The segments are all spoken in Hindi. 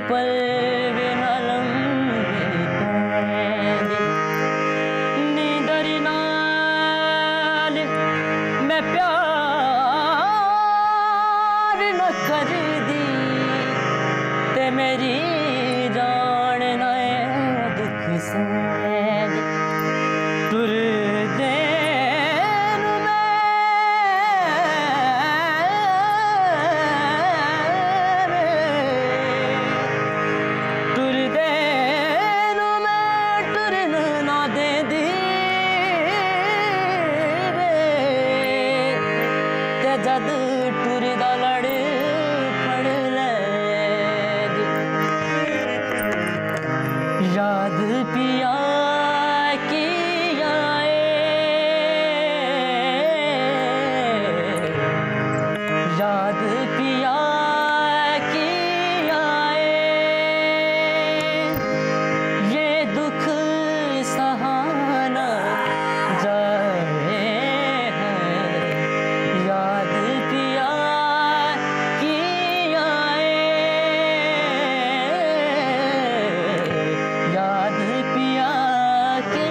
पल बिना लम्बी कैद नींदर नाल मैं प्यार न कर दी ते मेरी जान न दुख सैद तुर जद टुरदा लड़ फड़ ले याद पिया की आए याद पिया की आए ये दुख सहाना जाए याद पिया की आए याद पिया की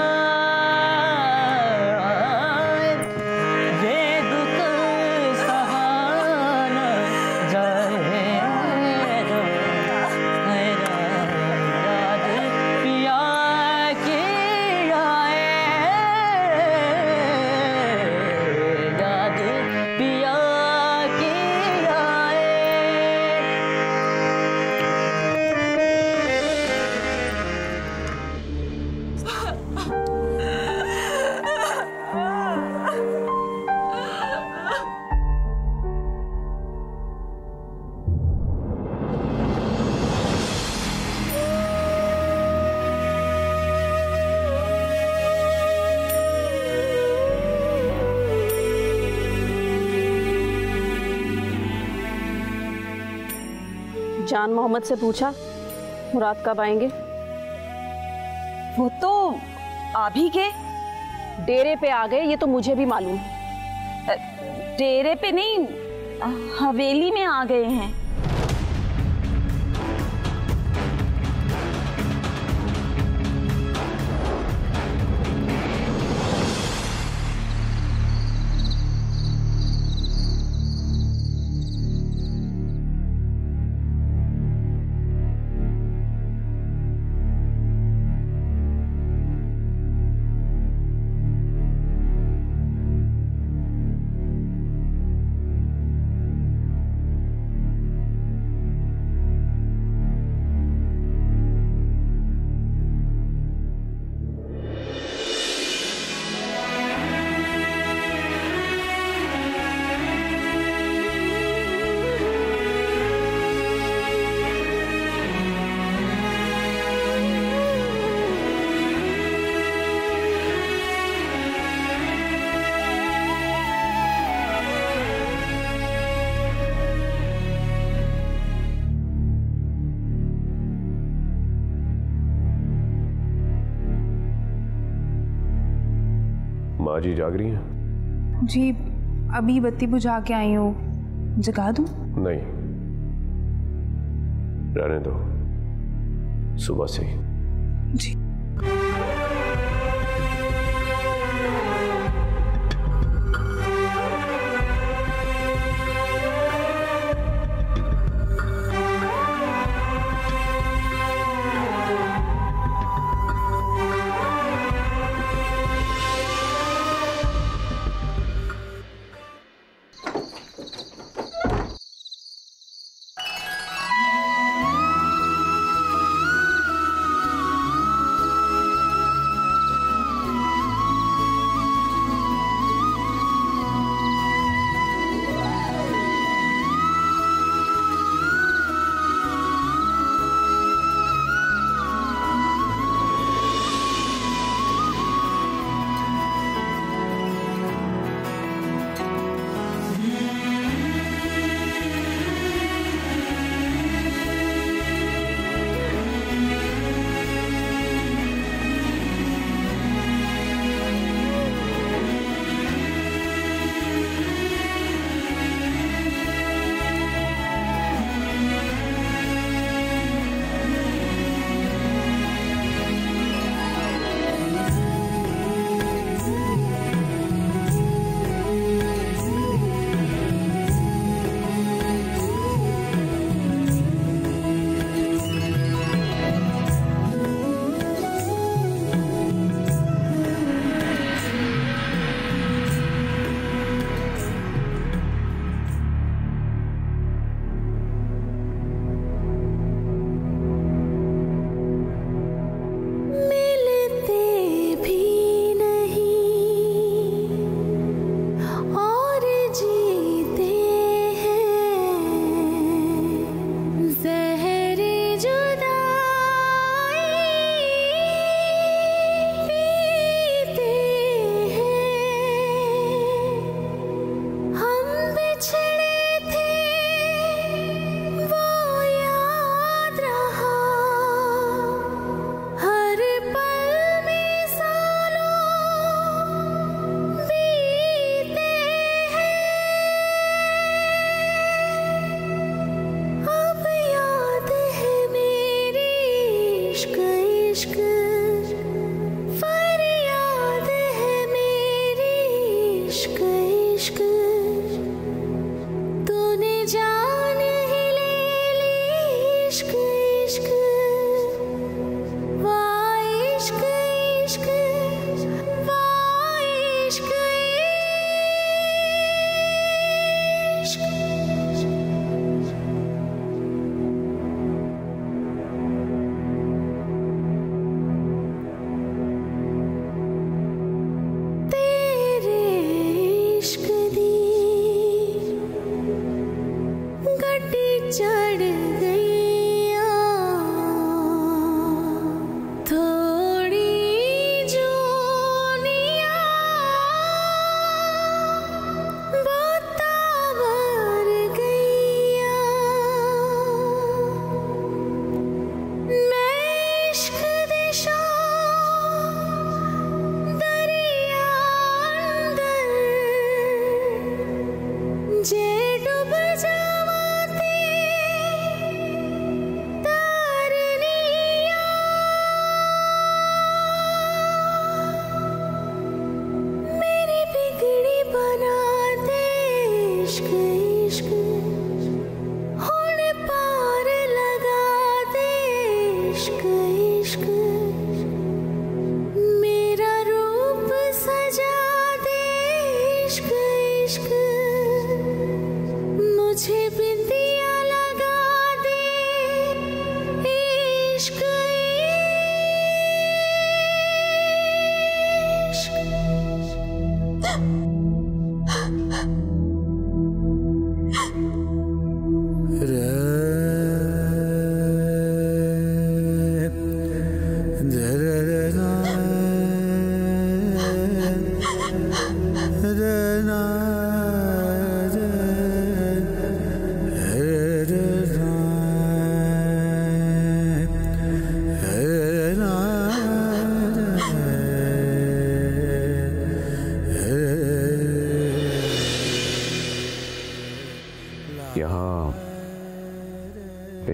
आए ये दुख सहाना जाए याद पिया की आए याद पिया की आए। जान मोहम्मद से पूछा मुराद कब आएंगे? वो तो आ भी गए। डेरे पे आ गए ये तो मुझे भी मालूम है। डेरे पे नहीं, हवेली में आ गए हैं। माँ जी जाग रही हैं? जी अभी बत्ती बुझा के आई हूँ, जगा दूँ? नहीं, रहने दो, सुबह से ही। जी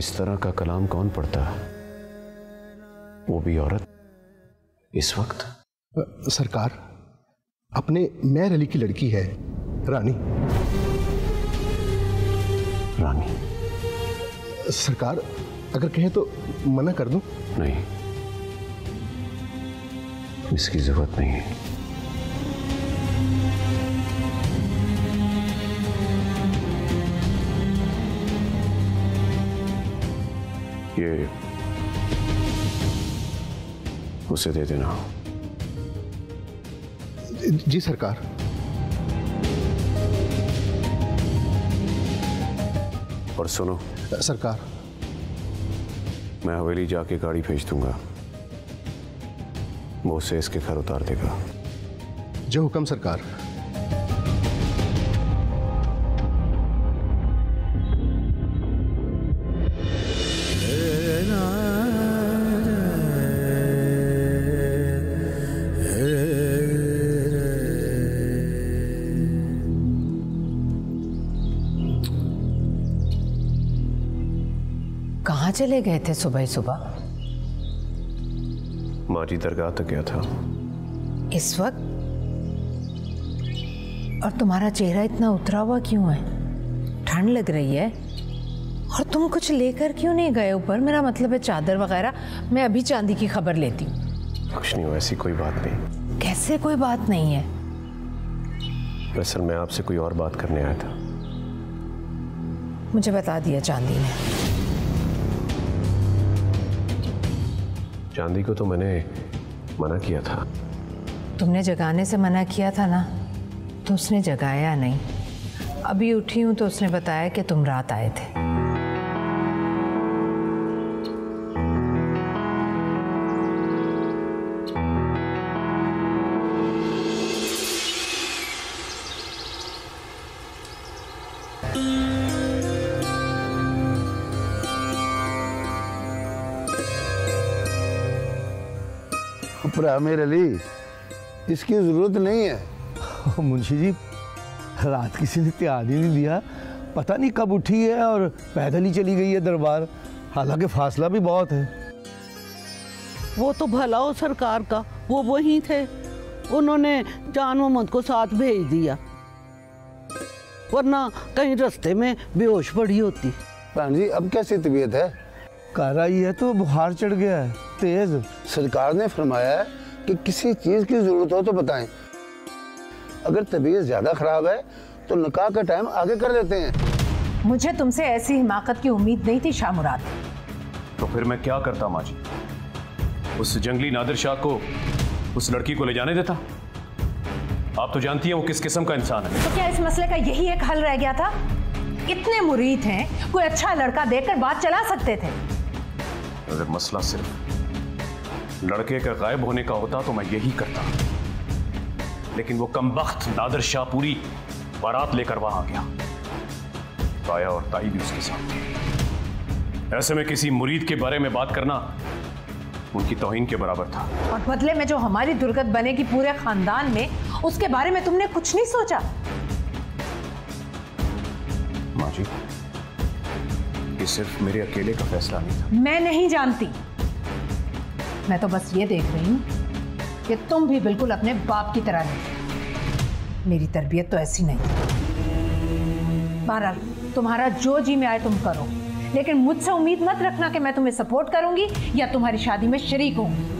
इस तरह का कलाम कौन पढ़ता है, वो भी औरत इस वक्त? सरकार, अपने मेयर अली की लड़की है रानी। रानी? सरकार, अगर कहें तो मना कर दूं? नहीं, इसकी जरूरत नहीं है। ये उसे दे देना। जी सरकार। और सुनो सरकार, मैं हवेली जाके गाड़ी भेज दूंगा, वो उसे इसके घर उतार देगा। जो हुक्म सरकार। कहाँ चले गए थे सुबह सुबह? माँ जी दरगाह तक गया था। इस वक्त? और तुम्हारा चेहरा इतना उतरा हुआ क्यों है? ठंड लग रही है? और तुम कुछ लेकर क्यों नहीं गए ऊपर? मेरा मतलब है चादर वगैरह। मैं अभी चांदी की खबर लेती हूँ। कुछ नहीं, ऐसी कोई बात नहीं। कैसे कोई बात नहीं है? दरअसल मैं आपसे कोई और बात करने आया था। मुझे बता दिया चांदी ने। चांदी को तो मैंने मना किया था। तुमने जगाने से मना किया था ना, तो उसने जगाया नहीं। अभी उठी हूं तो उसने बताया कि तुम रात आए थे। पर आमिर अली, इसकी जरूरत नहीं है। मुंशी जी, रात किसी ने ध्यान ही नहीं दिया, पता नहीं कब उठी है और पैदल ही चली गई है दरबार, हालांकि फासला भी बहुत है। वो तो भला हो सरकार का, वो वहीं थे, उन्होंने जान मोहम्मद को साथ भेज दिया, वरना कहीं रास्ते में बेहोश पड़ी होती। भान जी, अब कैसी तबीयत है? कारा ही है तो बुखार चढ़ गया है तेज। सरकार ने फरमाया है कि किसी चीज की जरूरत हो तो बताएं। अगर तबीयत ज्यादा खराब है तो निकाह का टाइम आगे कर देते हैं। मुझे तुमसे ऐसी हिमाकत की उम्मीद नहीं थी शाह मुराद। तो फिर मैं क्या करता माँ जी? उस जंगली नादिर शाह को उस लड़की को ले जाने देता? आप तो जानती हैं वो किस किस्म का इंसान है। तो क्या इस मसले का यही एक हल रह गया था? इतने मुरीद हैं, कोई अच्छा लड़का देखकर बात चला सकते थे। अगर मसला सिर्फ लड़के का गायब होने का होता तो मैं यही करता, लेकिन वो कमबख्त नादिर शाह पूरी बारात लेकर वहां आ गया, ताया और ताई भी उसके साथ। ऐसे में किसी मुरीद के बारे में बात करना उनकी तौहीन के बराबर था। और बदले में जो हमारी दुर्गत बनेगी पूरे खानदान में, उसके बारे में तुमने कुछ नहीं सोचा? माँ जी, ये सिर्फ मेरे अकेले का फैसला नहीं था। मैं नहीं जानती, मैं तो बस ये देख रही हूं कि तुम भी बिल्कुल अपने बाप की तरह नहीं। मेरी तरबियत तो ऐसी नहीं। बहरहाल तुम्हारा जो जी में आए तुम करो, लेकिन मुझसे उम्मीद मत रखना कि मैं तुम्हें सपोर्ट करूंगी या तुम्हारी शादी में शरीक होंगी।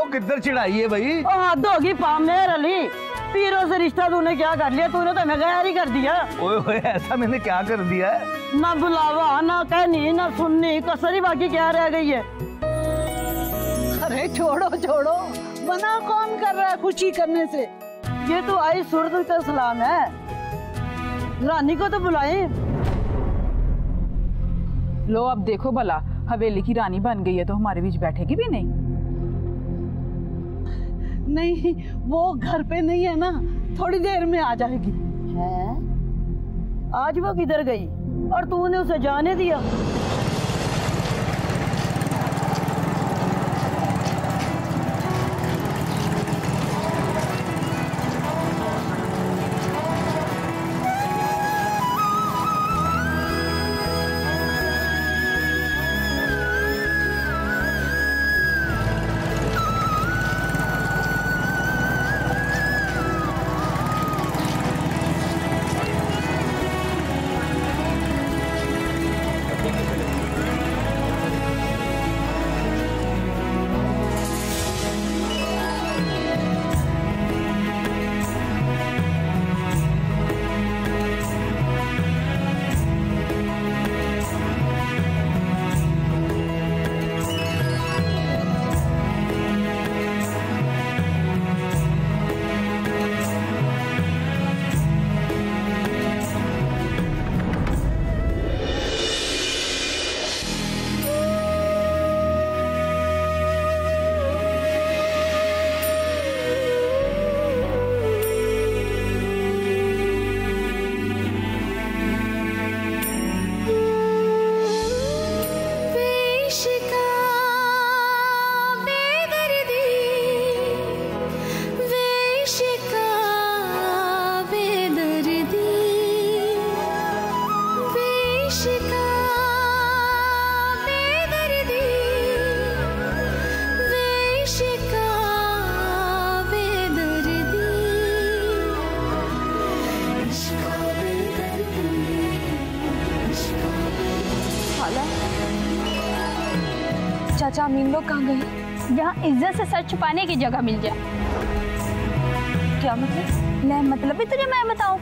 किधर चिढ़ाई है भाई? हद होगी पामेर अली, पीरों से रिश्ता तूने क्या कर लिया? तूने तो हमें गैर ही कर दिया। ओए ओए, ऐसा मैंने क्या कर दिया है? ना बुलावा, ना कहनी, ना सुननी, कसरी बाकी क्या रह गई है? अरे छोड़ो छोड़ो, मना कौन कर रहा है खुशी करने से? ये तो आई सूरत का सलाम है, रानी को तो बुलाएं। लो अब देखो भला, हवेली की रानी बन गई है तो हमारे बीच बैठेगी भी नहीं। नहीं, वो घर पे नहीं है ना, थोड़ी देर में आ जाएगी। है? आज वो किधर गई और तूने उसे जाने दिया? चाचा अमीन लोग कहाँ गए? जहाँ इज्जत से सर छुपाने की जगह मिल जाए। क्या मतलब? ले मतलब भी तुझे मैं बताऊं?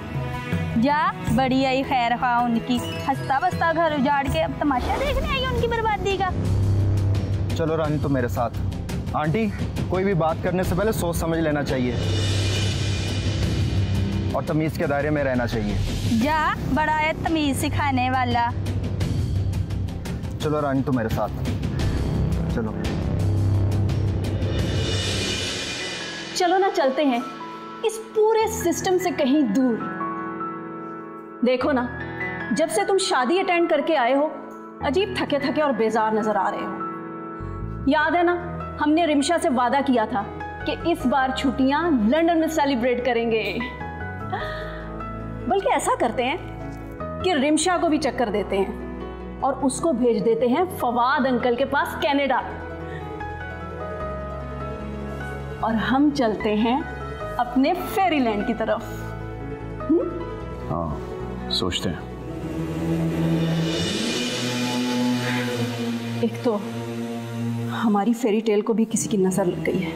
जा बड़ी आई खैर खा उनकी, हंसता बसता घर उजाड़ के अब तमाशा देखने आई उनकी बर्बादी का। चलो रानी तो मेरे साथ। आंटी, कोई भी बात करने से पहले सोच समझ लेना चाहिए और तमीज के दायरे में रहना चाहिए। जा बड़ा है तमीज सिखाने वाला। चलो रानी तो मेरे साथ। चलो चलो ना, चलते हैं इस पूरे सिस्टम से कहीं दूर। देखो ना, जब से तुम शादी अटेंड करके आए हो अजीब थके थके और बेजार नजर आ रहे हो। याद है ना, हमने रिमशा से वादा किया था कि इस बार छुट्टियां लंदन में सेलिब्रेट करेंगे। बल्कि ऐसा करते हैं कि रिमशा को भी चक्कर देते हैं और उसको भेज देते हैं फवाद अंकल के पास कनाडा, और हम चलते हैं अपने फेरीलैंड की तरफ। हाँ, सोचते हैं। एक तो हमारी फेरी टेल को भी किसी की नजर लग गई है।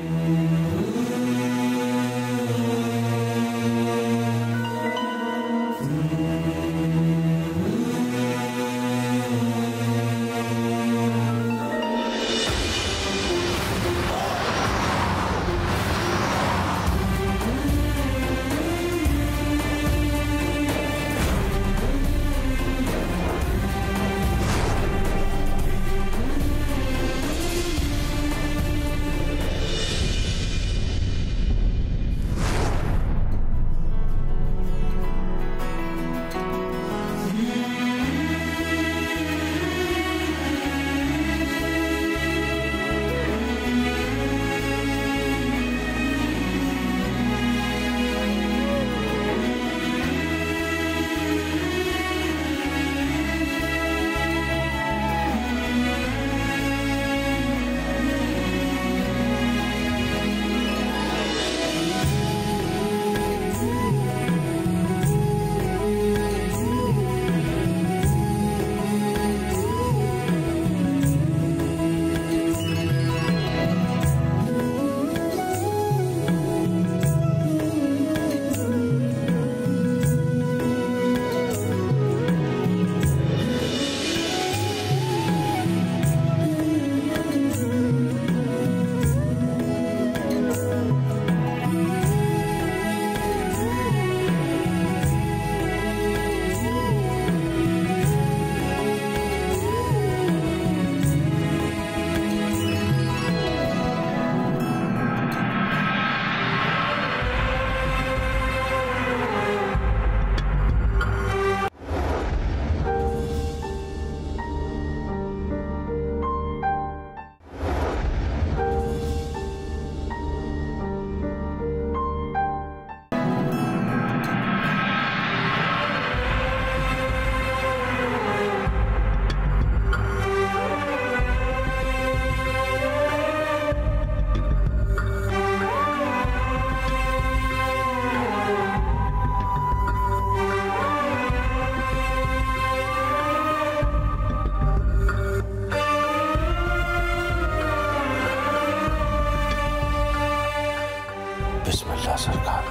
बिस्मिल्लाह सरकार,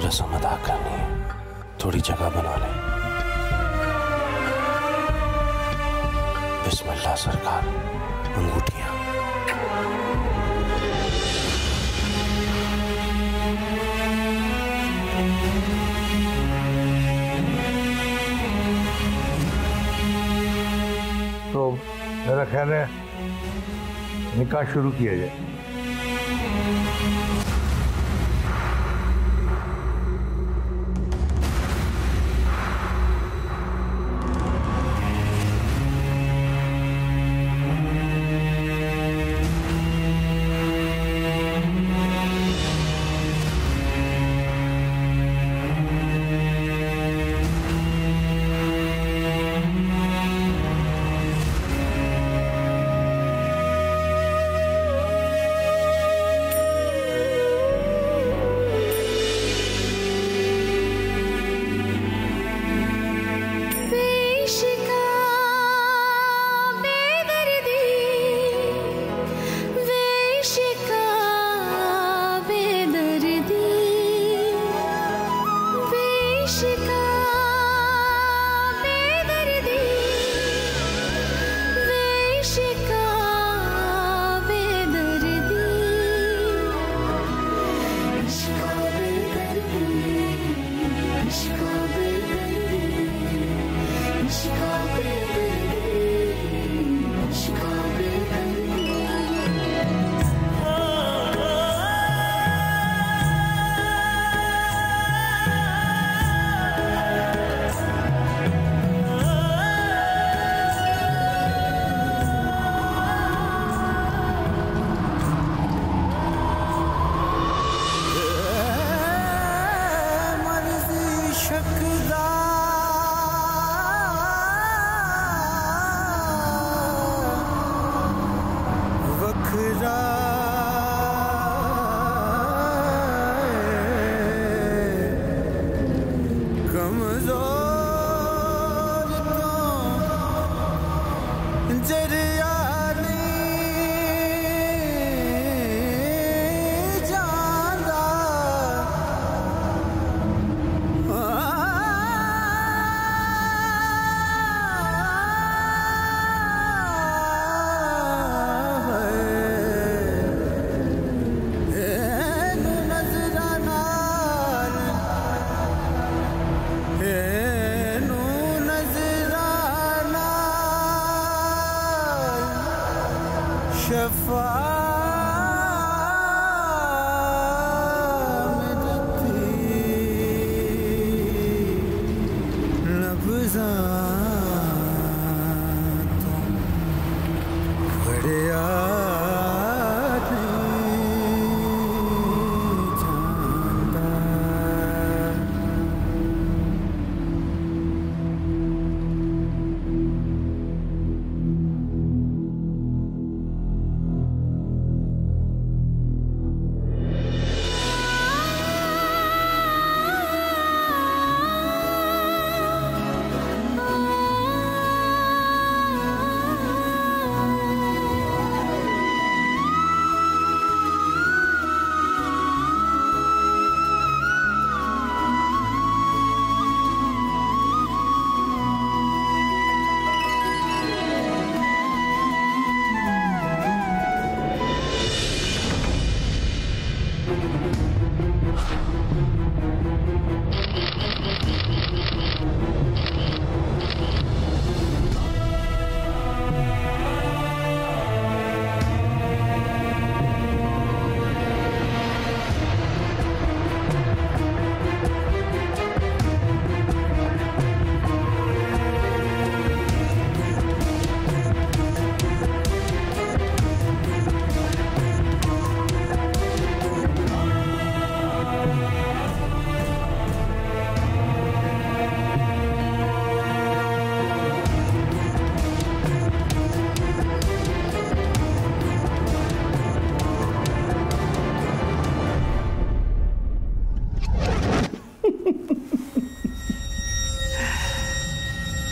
रस्म अदा करनी है, थोड़ी जगह बना लें। बिस्मिल्लाह सरकार, अंगूठियां। तो मेरा ख्याल है निकाह शुरू किया जाए।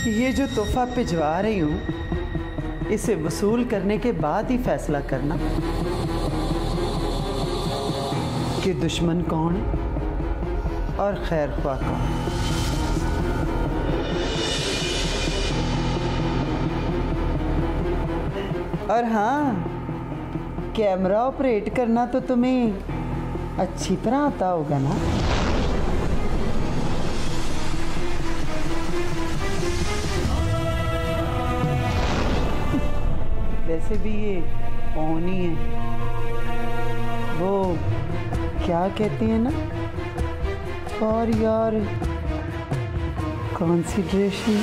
ये जो तोहफा भिजवा रही हूँ इसे वसूल करने के बाद ही फैसला करना कि दुश्मन कौन है और खैर ख्वाह कौन। और हाँ, कैमरा ऑपरेट करना तो तुम्हें अच्छी तरह आता होगा ना? वैसे भी ये ऑन ही है। वो क्या कहते हैं ना, फॉर योर कंसिडरेशन।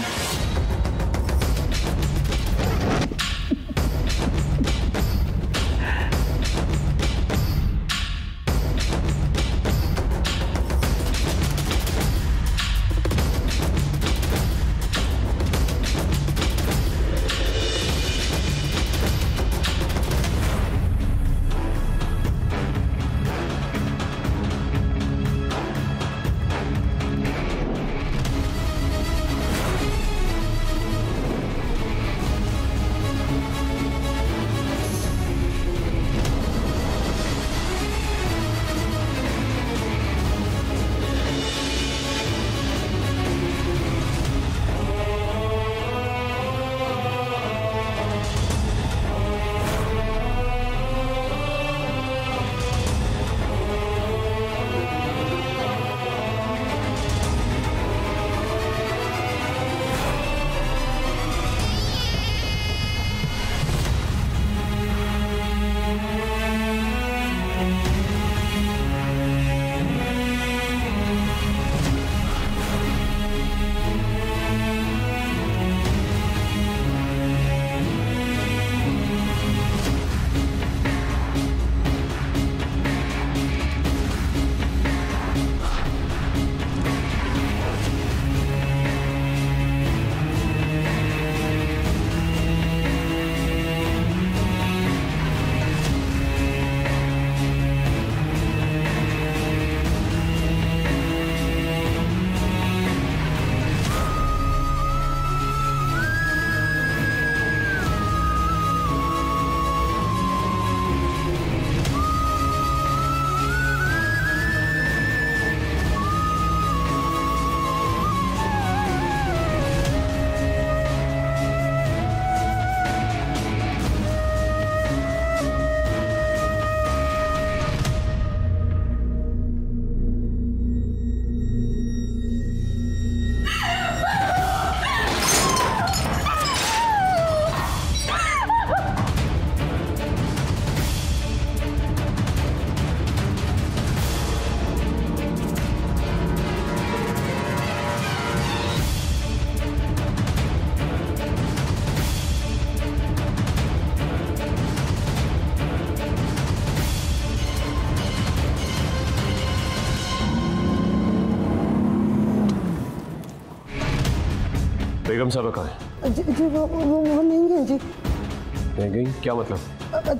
बेगम साहब कहाँ है? जी वो नहीं है जी। नहीं गई? क्या मतलब?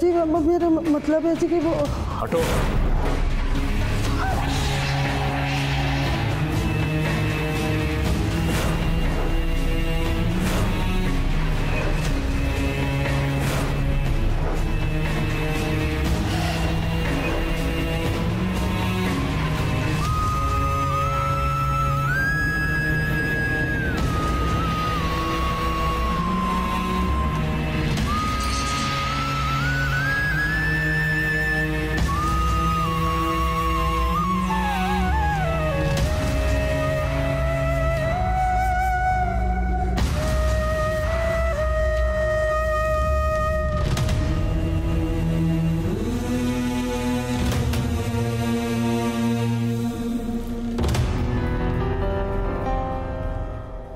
जी मेरा मतलब है जी कि वो। हटो।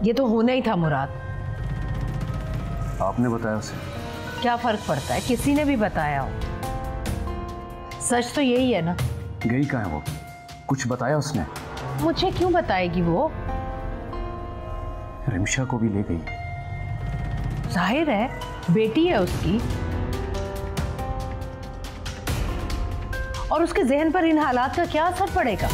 ये तो होना ही था मुराद। आपने बताया उसे? क्या फर्क पड़ता है, किसी ने भी बताया हो। सच तो यही है ना। गई कहाँ है वो? कुछ बताया उसने? मुझे क्यों बताएगी वो? रिमशा को भी ले गई। जाहिर है बेटी है उसकी, और उसके जहन पर इन हालात का क्या असर पड़ेगा?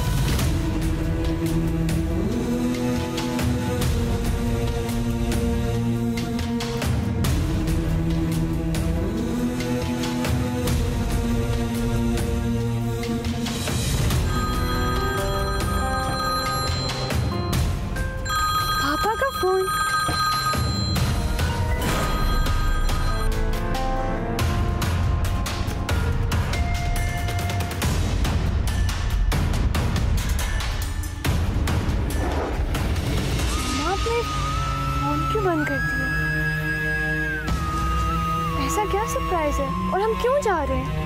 हम क्यों जा रहे हैं?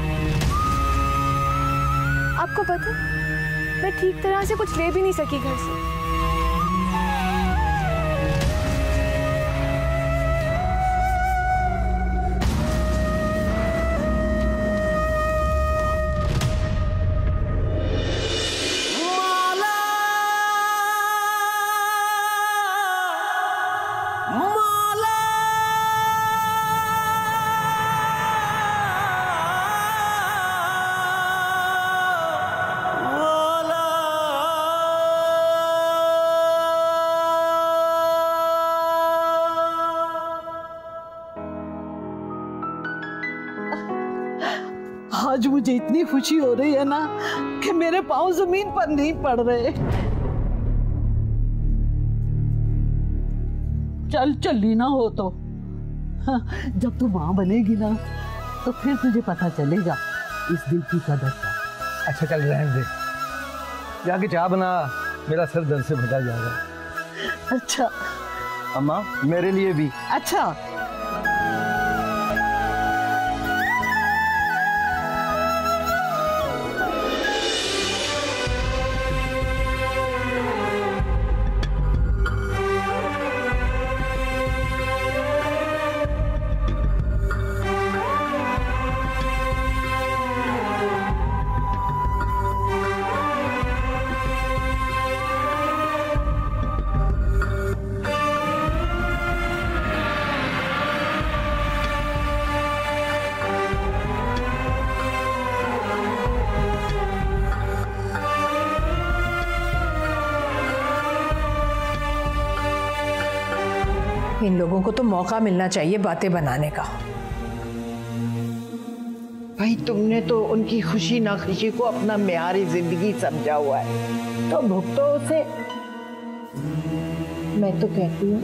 आपको पता है, मैं ठीक तरह से कुछ ले भी नहीं सकी घर से। आज मुझे इतनी खुशी हो रही है ना कि मेरे पाँव जमीन पर नहीं पड़ रहे। चल चली ना हो तो हाँ, जब तू माँ बनेगी ना तो फिर तुझे पता चलेगा इस दिल की कदर का। अच्छा चल रहने दे, जाके चाय बना, मेरा सर दर्द से भटा जाएगा। अच्छा अम्मा मेरे लिए भी। अच्छा इन लोगों को तो मौका मिलना चाहिए बातें बनाने का। भाई तुमने तो उनकी खुशी ना खुशी को अपना मेयारी जिंदगी समझा हुआ है, तो भुगतो उसे। मैं तो कहती हूँ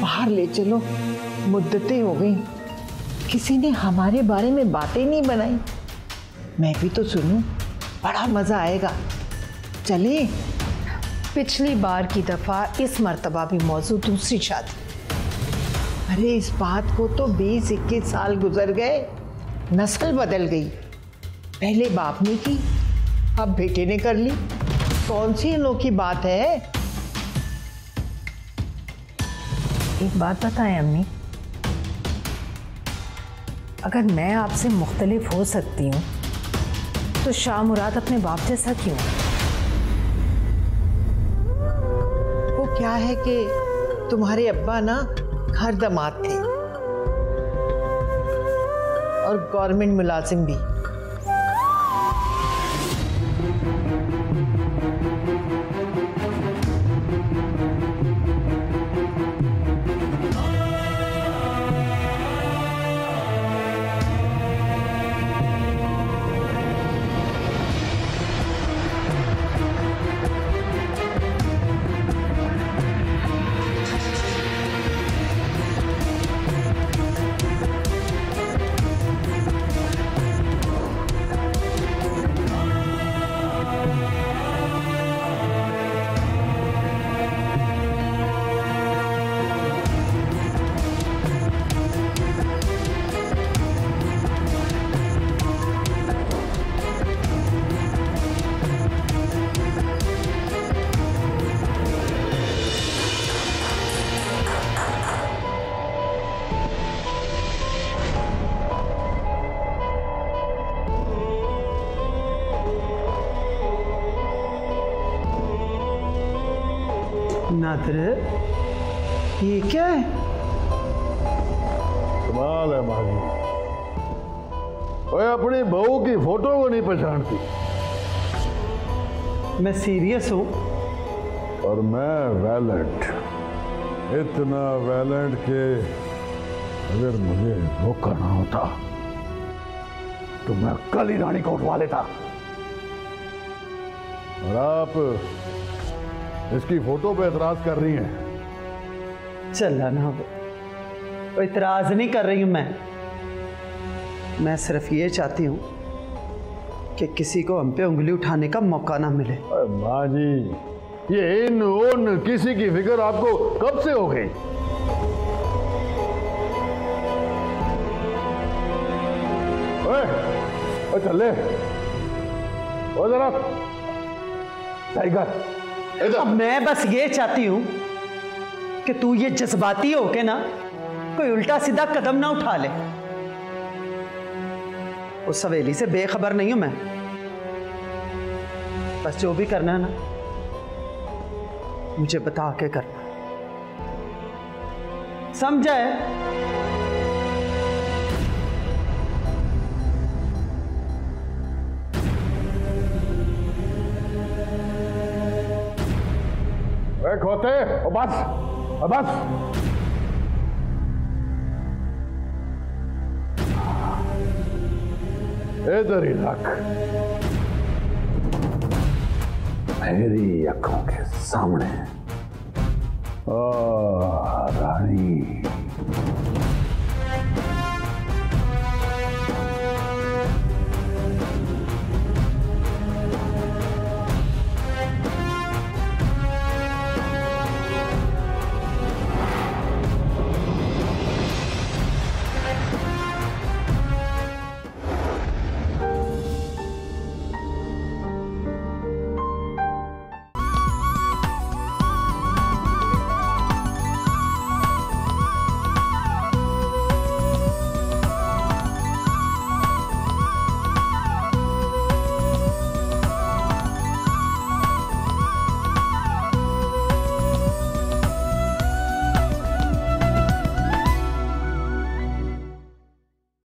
बाहर ले चलो, मुद्दतें हो गई, किसी ने हमारे बारे में बातें नहीं बनाई। मैं भी तो सुनूं, बड़ा मजा आएगा। चले। पिछली बार की दफा इस मर्तबा भी मौजूद दूसरी शादी। अरे इस बात को तो 20-21 साल गुजर गए, नस्ल बदल गई। पहले बाप ने की, अब बेटे ने कर ली। कौन सी अनोखी बात है? एक बात बताएं अम्मी, अगर मैं आपसे मुख्तलिफ हो सकती हूँ तो शाह मुराद अपने बाप जैसा क्यों? वो क्या है कि तुम्हारे अब्बा ना घर दामाद थे और गवर्नमेंट मुलाजिम भी। नादर, ये क्या है? कमाल है माजी, ओए अपनी बहू की फोटो को नहीं पहचानती। मैं सीरियस हूँ। और मैं वैलेंट, इतना वैलेंट के अगर मुझे धोखा ना होता तो मैं कल ही रानी को उठवा लेता। और आप इसकी फोटो पे एतराज कर रही हैं। चला ना, वो इतराज नहीं कर रही हूं मैं सिर्फ ये चाहती हूँ कि किसी को हम पे उंगली उठाने का मौका ना मिले। माँ जी, ये इन उन किसी की फिक्र आपको कब से हो गई? ओए चले ओ जरा टाइगर। अब मैं बस ये चाहती हूं कि तू ये जज्बाती होके ना कोई उल्टा सीधा कदम ना उठा ले। उस हवेली से बेखबर नहीं हूं मैं। बस जो भी करना है ना मुझे बता के करना, समझा है? खोते ओ बस ओ बस। इधर ही रख, मेरी आंखों के सामने। ओ रानी